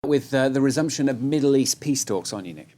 with the resumption of Middle East peace talks, aren't you, Nick?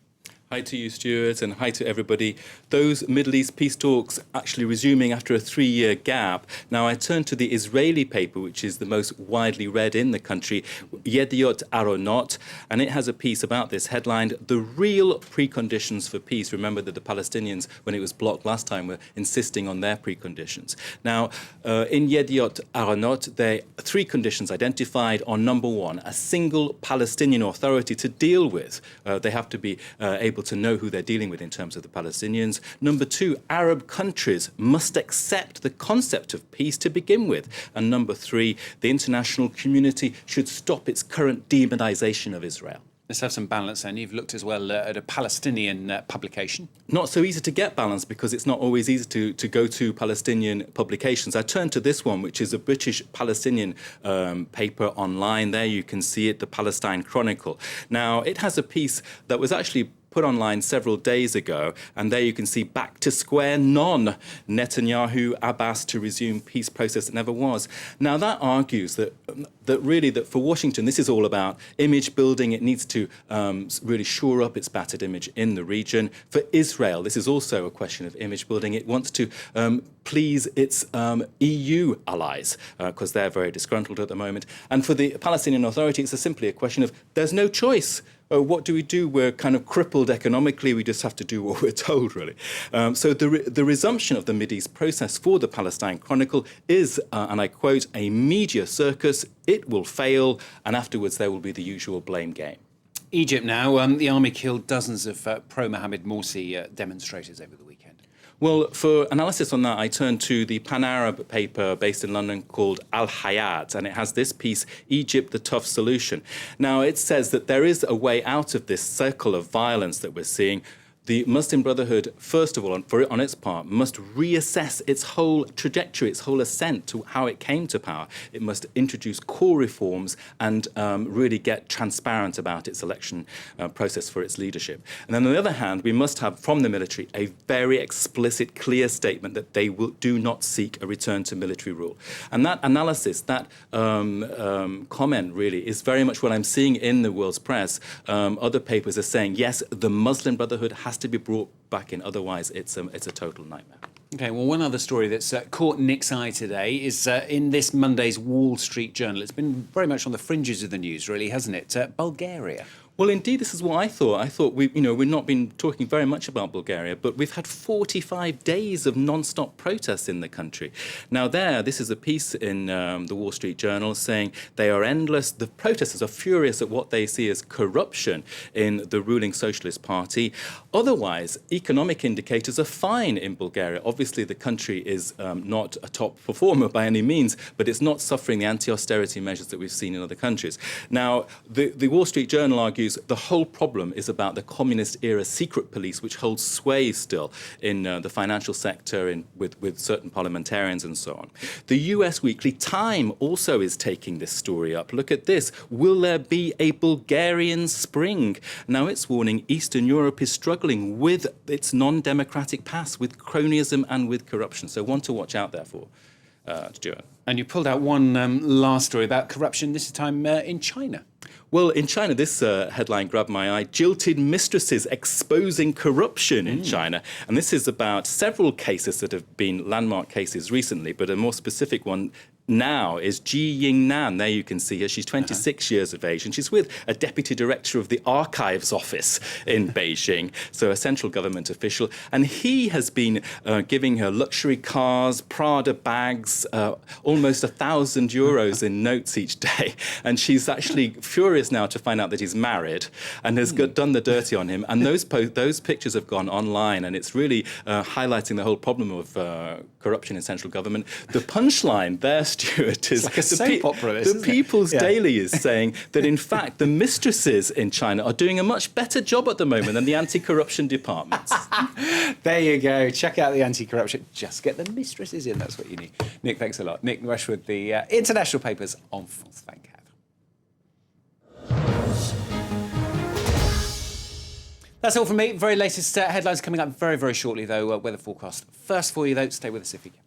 Hi to you, Stuart, and hi to everybody. Those Middle East peace talks actually resuming after a 3-year gap. Now, I turn to the Israeli paper, which is the most widely read in the country, Ynet Aeronaut, and it has a piece about this headlined, "The Real Preconditions for Peace." Remember that the Palestinians, when it was blocked last time, were insisting on their preconditions. Now, in Ynet Aeronaut, there are 3 conditions identified on number 1, a single Palestinian authority to deal with. They have to be able to know who they're dealing with in terms of the Palestinians. Number 2, Arab countries must accept the concept of peace to begin with. And number 3, the international community should stop its current demonization of Israel. Let's have some balance then. You've looked as well at a Palestinian publication. Not so easy to get balance because it's not always easy to go to Palestinian publications. I turn to this one, which is a British Palestinian paper online. There you can see it, the Palestine Chronicle. Now, it has a piece that was actually put online several days ago, and there you can see back to square none, Netanyahu, Abbas to resume peace process that never was. Now that argues that really for Washington this is all about image building. It needs to really shore up its battered image in the region. For Israel, this is also a question of image building. It wants to please its EU allies because they're very disgruntled at the moment. And for the Palestinian Authority, it's simply a question of there's no choice. What do we do? We're kind of crippled economically. We just have to do what we're told, really. So the resumption of the Mideast process for the Palestine Chronicle is, and I quote, a media circus. It will fail, and afterwards there will be the usual blame game. Egypt now. The army killed dozens of pro-Mohammed Morsi demonstrators over the weekend. Well, for analysis on that, I turn to the Pan-Arab paper based in London called AlHayat, and it has this piece, Egypt, the Tough Solution. Now, it says that there is a way out of this circle of violence that we're seeing. The Muslim Brotherhood, first of all, on its part, must reassess its whole trajectory, its whole ascent to how it came to power. It must introduce core reforms and really get transparent about its election process for its leadership. And then on the other hand, we must have from the military a very explicit, clear statement that they do not seek a return to military rule. And that analysis, that comment really is very much what I'm seeing in the world's press. Other papers are saying, yes, the Muslim Brotherhood has to be brought back in, otherwise it's a total nightmare. OK, well, one other story that's caught Nick's eye today is in this Monday's Wall Street Journal. It's been very much on the fringes of the news, really, hasn't it? Bulgaria. Well, indeed, this is what I thought. I thought we've not been talking very much about Bulgaria, but we've had 45 days of non-stop protests in the country. Now this is a piece in the Wall Street Journal saying they are endless. The protesters are furious at what they see as corruption in the ruling Socialist Party. Otherwise, economic indicators are fine in Bulgaria. Obviously, the country is not a top performer by any means, but it's not suffering the anti-austerity measures that we've seen in other countries. Now, the Wall Street Journal argues the whole problem is about the communist-era secret police, which holds sway still in the financial sector with certain parliamentarians and so on. The US Weekly Time also is taking this story up. Look at this. Will there be a Bulgarian spring? Now, it's warning Eastern Europe is struggling with its non-democratic past, with cronyism and with corruption. So one to watch out there for, Stuart. And you pulled out one last story about corruption, this time in China. Well, in China, this headline grabbed my eye, Jilted Mistresses Exposing Corruption in China. And this is about several cases that have been landmark cases recently, but a more specific one now is Ji Yingnan. There you can see her. She's 26 years of age, and she's with a deputy director of the archives office in Beijing, so a central government official. And he has been giving her luxury cars, Prada bags, almost €1,000 in notes each day. And she's actually furious now to find out that he's married and has done the dirty on him. And those pictures have gone online, and it's really highlighting the whole problem of corruption in central government. The punchline there, Stuart, is like a soap opera. The People's Daily is saying that, in fact, the mistresses in China are doing a much better job at the moment than the anti-corruption departments. There you go. Check out the anti-corruption. Just get the mistresses in. That's what you need. Nick, thanks a lot. Nick RUSHWORTH, the international papers on France 24. That's all from me. Very latest headlines coming up very, very shortly, though. Weather forecast first for you, though. Stay with us if you can.